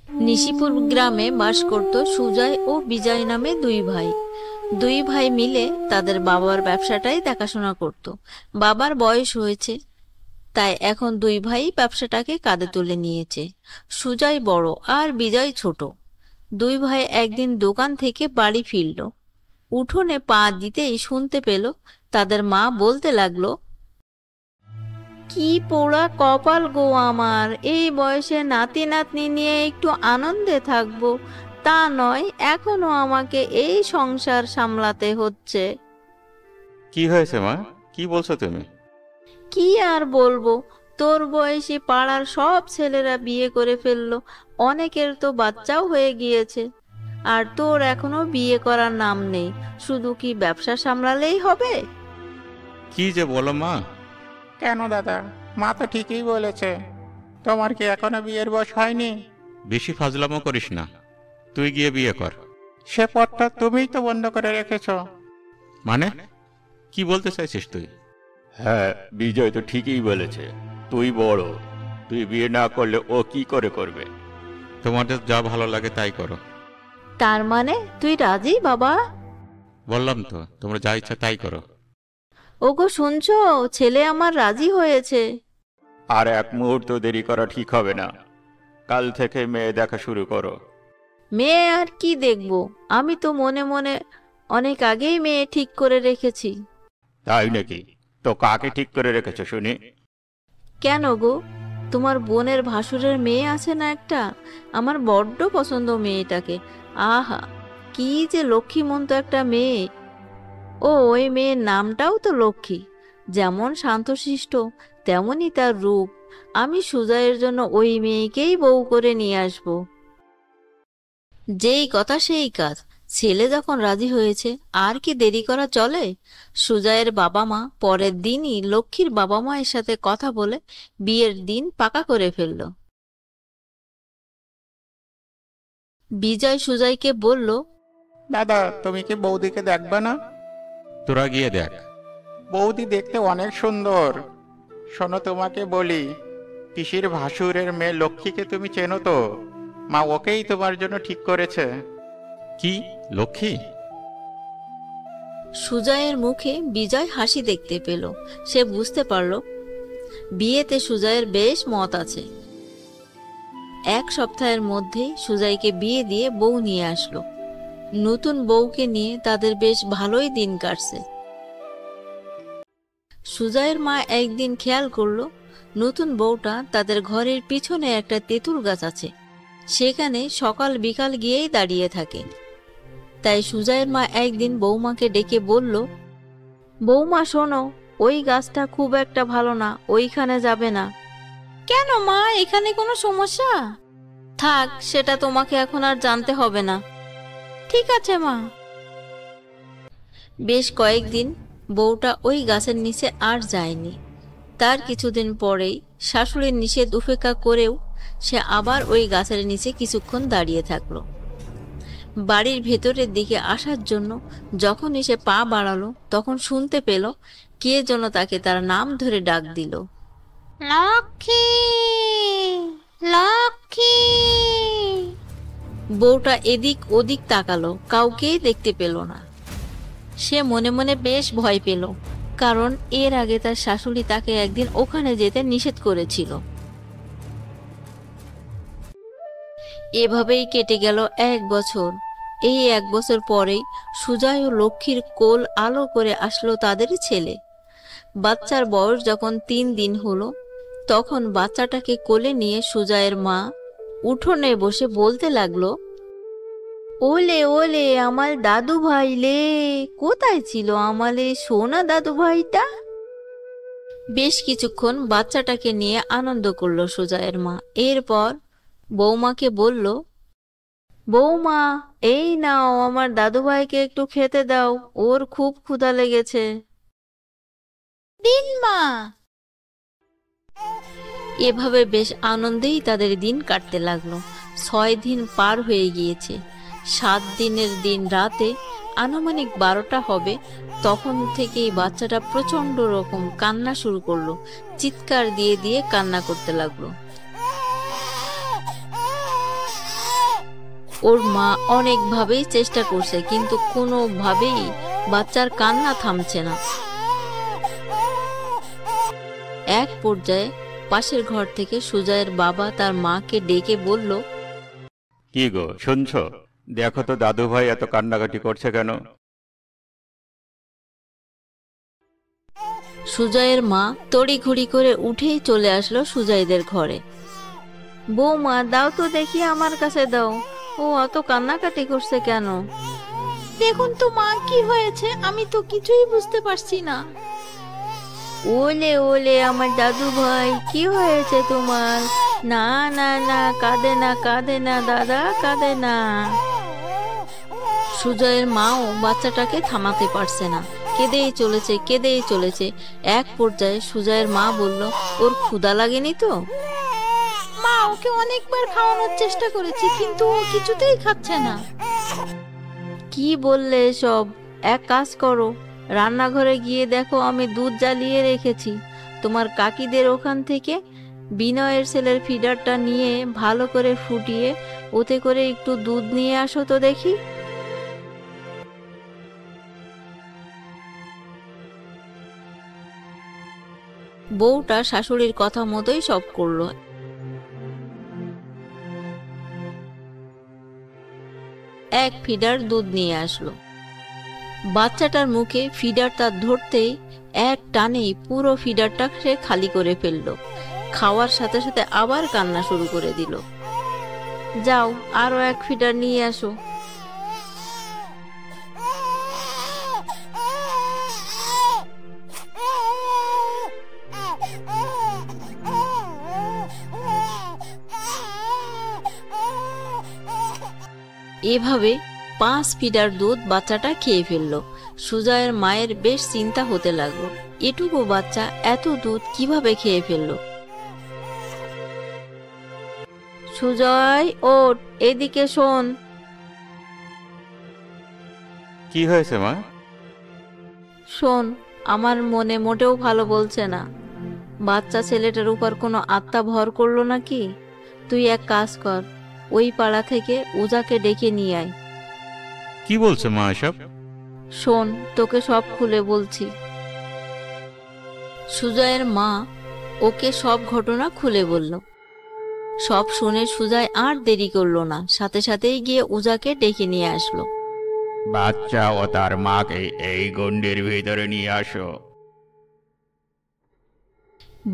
নিশিপুর গ্রামে বাস করত সুজয় ও বিজয় নামে দুই ভাই। দুই ভাই মিলে তাদের বাবার ব্যবসাটাই দেখাশোনা করত। বাবার বয়স হয়েছে, তাই এখন দুই ভাই ব্যবসাটাকে কাঁধে তুলে নিয়েছে। সুজয় বড় আর বিজয় ছোট। দুই ভাই একদিন দোকান থেকে বাড়ি ফিরল। উঠোনে পা দিতেই শুনতে পেল তাদের মা বলতে লাগলো, কি পোড়া কপাল গো আমার, এই বয়সে নাতি নাতনি নিয়ে একটু আনন্দে থাকবো, তা নয় এখনো আমাকে এই সংসার সামলাতে হচ্ছে। কি হয়েছে মা? কি বলছো তুমি? কি আর বলবো, তোর বয়সী পাড়ার সব ছেলেরা বিয়ে করে ফেললো, অনেকের তো বাচ্চাও হয়ে গিয়েছে, আর তোর এখনো বিয়ে করার নাম নেই। শুধু কি ব্যবসা সামলালেই হবে? কি যে বলো মা! কেন দাদা, মা তো ঠিকই বলেছে। তোমার কি এখনো বিয়ের বয়স হয়নি? বেশি ফাজলামো করিস না, তুই গিয়ে বিয়ে কর। সে পথটা তুমিই তো বন্ধ করে রেখেছো। মানে কি বলতে চাইছিস তুই? হ্যাঁ, বিজয় তো ঠিকই বলেছে। তুই বড়, তুই বিয়ে না করলে ও কি করে করবে? তোমাদের যা ভালো লাগে তাই করো। তার মানে তুই রাজি বাবা? বললাম তো, তোমরা যা ইচ্ছা তাই করো। ওগো শুনছো, ছেলে আমার রাজি হয়েছে। আর এক মুহূর্ত দেরি করা ঠিক হবে না। কাল থেকে মেয়ে দেখা শুরু করো। মেয়ে আর কি দেখবো, আমি তো মনে মনে অনেক আগেই মেয়ে ঠিক করে রেখেছি। তাই নাকি? তো কাকে ঠিক করে রেখেছো শুনি? কেন গো, তোমার বোনের ভাসুরের মেয়ে আছে না একটা, আমার বড্ড পছন্দ মেয়েটাকে। আহা, কি যে লক্ষ্মীমন্ত একটা মেয়ে। ওই মেয়ের নামটাও তো লক্ষ্মী। যেমন শান্তশিষ্ট তেমনই তার রূপ। আমি সুজয়ের জন্য ওই মেয়েকেই বউ করে নিয়ে আসবো। যেই কথা সেই কাজ, ছেলে যখন রাজি হয়েছে আর কি দেরি করা চলে? সুজয়ের বাবা মা পরের দিনই লক্ষ্মীর বাবা মায়ের সাথে কথা বলে বিয়ের দিন পাকা করে ফেলল। বিজয় সুজয়কে বলল, দাদা, তুমি কি বৌদিকে দেখবে না? তোরা গিয়ে দেখ। বৌদি দেখতে অনেক সুন্দর। শোনো, তোমাকে বলি, পিসির ভাসুরের মেয়ে লক্ষ্মীকে তুমি চেনো তো? মা ওকেই তোমার জন্য ঠিক করেছে। কি লক্ষ্মী? সুজয়ের মুখে বিজয় হাসি দেখতে পেল। সে বুঝতে পারল বিয়েতে সুজয়ের বেশ মত আছে। এক সপ্তাহের মধ্যেই সুজয়কে বিয়ে দিয়ে বউ নিয়ে আসলো। নতুন বউকে নিয়ে তাদের বেশ ভালোই দিন কাটছে। সুজয়ের মা একদিন খেয়াল করলো নতুন বউটা তাদের ঘরের পিছনে একটা তেঁতুল গাছ আছে, সেখানে সকাল বিকাল গিয়েই দাঁড়িয়ে থাকে। তাই সুজয়ের মা একদিন বৌমাকে ডেকে বলল, বৌমা শোনো, ওই গাছটা খুব একটা ভালো না, ওইখানে যাবে না। কেন মা, এখানে কোনো সমস্যা? থাক, সেটা তোমাকে এখন আর জানতে হবে না। ঠিক আছে মা। বেশ কয়েকদিন বউটা ওই গাছের নিচে আর যায়নি। তার কিছুদিন পরেই শাশুড়ির নিষেধ উপেক্ষা করেও সে আবার ওই গাছের নিচে কিছুক্ষণ দাঁড়িয়ে থাকলো। বাড়ির ভেতরের দিকে আসার জন্য যখনই সে পা বাড়ালো, তখন শুনতে পেল কে যেন তাকে তার নাম ধরে ডাক দিল, লক্ষ্মী, লক্ষ্মী। বউটা এদিক ওদিক তাকালো, কাউকেই দেখতে পেল না। সে মনে মনে বেশ ভয় পেল, কারণ এর আগে তার শাশুড়ি তাকে একদিন ওখানে যেতে নিষেধ করেছিল। এভাবেই কেটে গেল 1 বছর। এই 1 বছর পরেই সুজয় ও লক্ষ্মীর কোল আলো করে আসলো তাদেরই ছেলে। বাচ্চার বয়স যখন 3 দিন হলো, তখন বাচ্চাটাকে কোলে নিয়ে সুজয়ের মা উঠোনে বসে বলতে লাগলো, ওলে ওলে আমার দাদু ভাই লে, কোথায় ছিল আমার এই সোনা দাদু ভাইটা? বেশ কিছুক্ষণ বাচ্চাটাকে নিয়ে আনন্দ করলো সুজয়ের মা। এরপর বৌমাকে বলল, বৌমা, এই নাও, আমার দাদু ভাইকে একটু খেতে দাও, ওর খুব ক্ষুধা লেগেছে। দিন মা। এভাবে বেশ আনন্দেই তাদের দিন কাটতে লাগলো। 6 দিন পার হয়ে গিয়েছে। 7 দিনের দিন রাতে আনুমানিক 12টা হবে, তখন থেকেই বাচ্চাটা প্রচন্ড রকম কান্না শুরু করলো। চিৎকার দিয়ে দিয়ে কান্না করতে লাগলো। ওর মা অনেকভাবেই চেষ্টা করছে, কিন্তু কোনোভাবেই বাচ্চার কান্না থামছে না। এক পর্যায়ে পাশের ঘর থেকে সুজয়ের বাবা তার মাকে ডেকে বলল, কি গো, শুনছো? দেখো তো দাদু ভাই এত কান্নাকাটি করছে কেন? সুজয়ের মা তড়িঘড়ি করে উঠেই চলে আসলো সুজয়দের ঘরে। বৌমা, দাও তো দেখি, আমার কাছে দাও, ও অত কান্নাকাটি করছে কেন? দেখুন তো মা, কি হয়েছে? আমি তো কিছুই বুঝতে পারছি না। ওলে ওলে আমার দাদু ভাই, কি হয়েছে তোমার? না না না, কাঁদে না, কাঁদে না দাদা, কাঁদে না। সুজয়ের মাও বাচ্চাটাকে থামাতে পারছে না, কেঁদেই চলেছে, কেঁদেই চলেছে। এক পর্যায়ে সুজয়ের মা বলল, ওর ক্ষুধা লাগেনি তো? মা, ওকে অনেকবার খাওয়ানোর চেষ্টা করেছি, কিন্তু ও কিছুতেই খাচ্ছে না। কি বললে সব? এক কাজ করো, রান্নাঘরে গিয়ে দেখো আমি দুধ জ্বালিয়ে রেখেছি। তোমার কাকিদের ওখান থেকে বিনয়ের ছেলের ফিডারটা নিয়ে ভালো করে ফুটিয়ে ওতে করে একটু দুধ নিয়ে আসো তো দেখি। বউটা শাশুড়ির কথা মতোই সব করলো। এক ফিডার দুধ নিয়ে আসলো। বাচ্চাটার মুখে ফিডারটা ধরতেই এক টানেই পুরো ফিডারটা সে খালি করে ফেললো। খাওয়ার সাথে সাথে আবার কান্না শুরু করে দিল। যাও, আরো এক ফিডার নিয়ে আসো। এভাবে 5 ফিডার দুধ বাচ্চাটা খেয়ে ফেললো। সুজয়ের মায়ের বেশ চিন্তা হতে লাগলো, এটুকু বাচ্চা এত দুধ কিভাবে খেয়ে ফেললো। সুজয়, ওঠ, এদিকে শোন। কি হয়েছে মা? শোন, আমার মনে মোটেও ভালো বলছে না। বাচ্চা ছেলেটার উপর কোনো আত্মা ভর করলো নাকি? তুই এক কাজ কর, ওই পাড়া থেকে উজাকে ডেকে নিয়ে আয়। কি বলছে মা এসব? শোন, তোকে সব খুলে বলছি। সুজয়ের মা ওকে সব ঘটনা খুলে বলল। সব শুনে সুজয় আর দেরি করলো না, সাথে সাথেই গিয়ে উজাকে ডেকে নিয়ে আসলো। বাচ্চা ও তার মাকে এই গন্ডির ভিতরে নিয়ে আসো।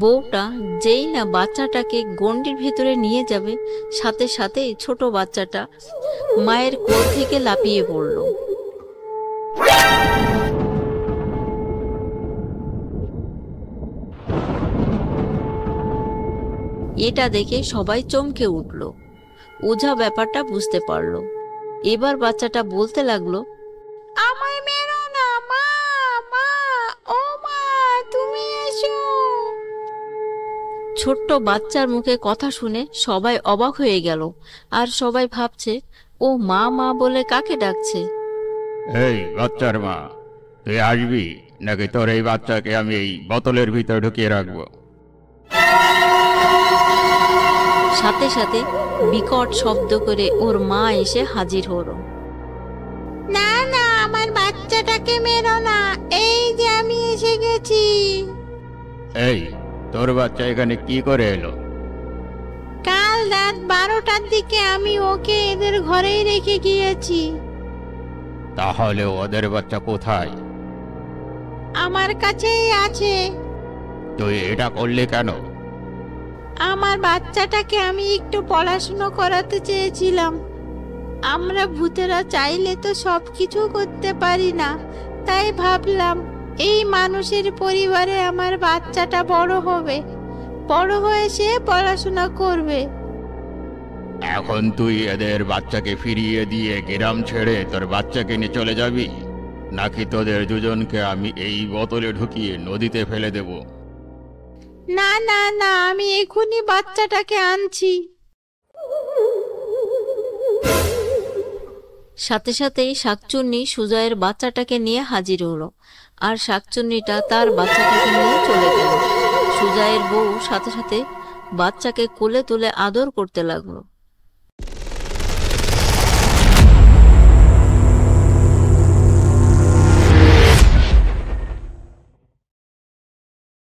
বউটা যেই না বাচ্চাটাকে গন্ডির ভিতরে নিয়ে যাবে, সাথে সাথেই ছোট বাচ্চাটা মায়ের কোল থেকে লাফিয়ে পড়ল। এটা দেখে সবাই চমকে উঠল। ওঝা ব্যাপারটা বুঝতে পারলো। এবার বাচ্চাটা বলতে লাগলো, আমায় মেরো না মা, মা, ও মা, তুমি এসো। ছোট্ট বাচ্চার মুখে কথা শুনে সবাই অবাক হয়ে গেল, আর সবাই ভাবছে ও মা মা বলে কাকে ডাকছে। এই বাচ্চার মা, তুই আসবি নাকি তোর এই বাচ্চাকে আমি এই বোতলের ভিতরে ঢুকিয়ে রাখবো? সাথে সাথে বিকট শব্দ করে ওর মা এসে হাজির হলো। না না, আমার বাচ্চাটাকে মেরো না, এই যে আমি এসে গেছি। এই, তোর বাচ্চা এখানে কি করে এলো? কাল রাত 12টার দিকে আমি ওকে এদের ঘরেই রেখে গিয়েছি। তাহলে ওদের বাচ্চা কোথায়? আমার কাছেই আছে। তুই এটা করলি কেন? আমার বাচ্চাটাকে আমি একটু পড়াশুনো করাতে চেয়েছিলাম। আমরা ভূতেরা চাইলে তো সবকিছু করতে পারি না, তাই ভাবলাম এই মানুষের পরিবারে আমার বাচ্চাটা বড় হবে, বড় হয়ে সে পড়াশোনা করবে। এখন তুই এদের বাচ্চাকে ফিরিয়ে দিয়ে গ্রাম ছেড়ে তোর বাচ্চাকে নিয়ে চলে যাবি, নাকি তোদের দুজনকে আমি এই বোতলে ঢুকিয়ে নদীতে ফেলে দেব? না না না, আমি এখনই বাচ্চাটাকে আনছি। সাথে সাথেই শাকচুন্নি সুজয়ের বাচ্চাটাকে নিয়ে হাজির হলো, আর শাকচুন্নিটা তার বাচ্চাটাকে নিয়ে চলে গেল। সুজয়ের বউ সাথে সাথে বাচ্চাকে কোলে তুলে আদর করতে লাগলো।